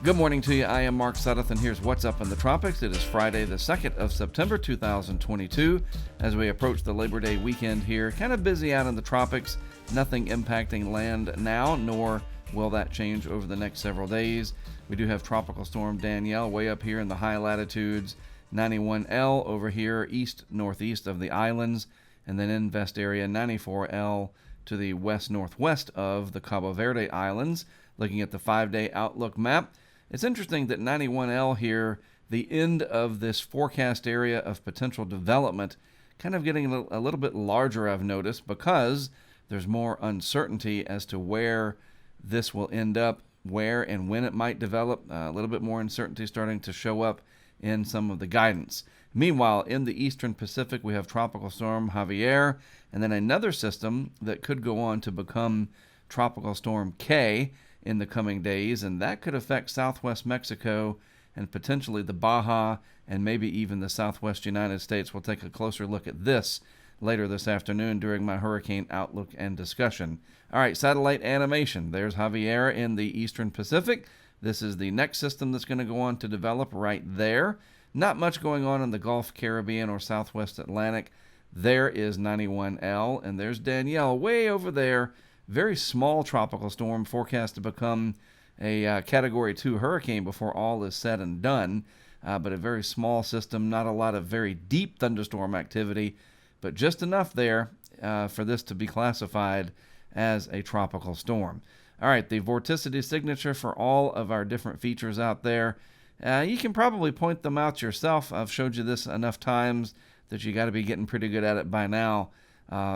Good morning to you. I am Mark Sudduth, and here's what's up in the tropics. It is Friday, the 2nd of September, 2022. As we approach the Labor Day weekend here, kind of busy out in the tropics. Nothing impacting land now, nor will that change over the next several days. We do have Tropical Storm Danielle way up here in the high latitudes, 91L over here east-northeast of the islands, and then Invest area 94L to the west-northwest of the Cabo Verde Islands. Looking at the 5-day outlook map, it's interesting that 91L here, the end of this forecast area of potential development, kind of getting a little bit larger, I've noticed, because there's more uncertainty as to where this will end up, where and when it might develop. A little bit more uncertainty starting to show up in some of the guidance. Meanwhile, in the eastern Pacific, we have Tropical Storm Javier, and then another system that could go on to become Tropical Storm K in the coming days, and that could affect southwest Mexico and potentially the Baja and maybe even the southwest United States. We'll take a closer look at this later this afternoon during my hurricane outlook and discussion. All right, satellite animation. There's Javier in the eastern Pacific. This is the next system that's going to go on to develop right there. Not much going on in the Gulf, Caribbean, or Southwest Atlantic. There is 91L, and there's Danielle way over there. Very small tropical storm forecast to become a Category 2 hurricane before all is said and done, but a very small system, not a lot of very deep thunderstorm activity, but just enough there for this to be classified as a tropical storm. All right, the vorticity signature for all of our different features out there. You can probably point them out yourself. I've showed you this enough times that you got to be getting pretty good at it by now.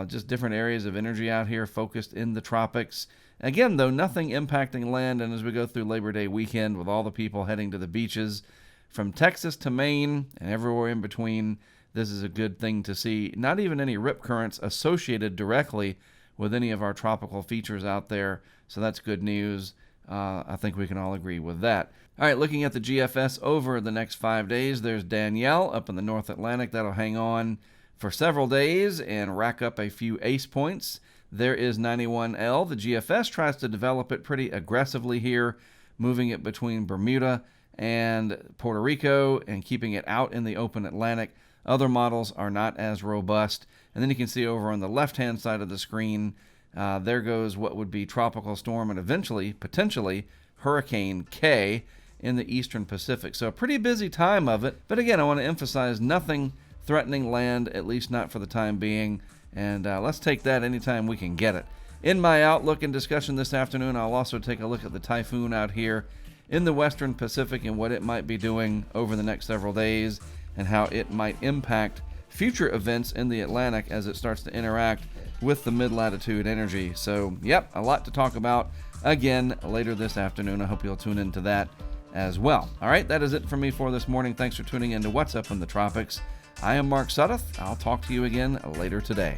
Just different areas of energy out here focused in the tropics. Again, though, nothing impacting land, and as we go through Labor Day weekend with all the people heading to the beaches from Texas to Maine and everywhere in between, this is a good thing to see. Not even any rip currents associated directly with any of our tropical features out there, so that's good news. I think we can all agree with that. All right, looking at the GFS over the next 5 days, there's Danielle up in the North Atlantic. That'll hang on for several days and rack up a few ace points. There is 91L. The GFS tries to develop it pretty aggressively here, moving it between Bermuda and Puerto Rico and keeping it out in the open Atlantic. Other models are not as robust. And then you can see over on the left-hand side of the screen, there goes what would be Tropical Storm and eventually, potentially, Hurricane K in the eastern Pacific. So a pretty busy time of it. But again, I want to emphasize nothing threatening land, at least not for the time being, and let's take that anytime we can get it. In my outlook and discussion this afternoon, I'll also take a look at the typhoon out here in the western Pacific and what it might be doing over the next several days and how it might impact future events in the Atlantic as it starts to interact with the mid-latitude energy. So, yep, a lot to talk about again later this afternoon. I hope you'll tune into that as well. All right, that is it for me for this morning. Thanks for tuning in to What's Up in the Tropics. I am Mark Sudduth. I'll talk to you again later today.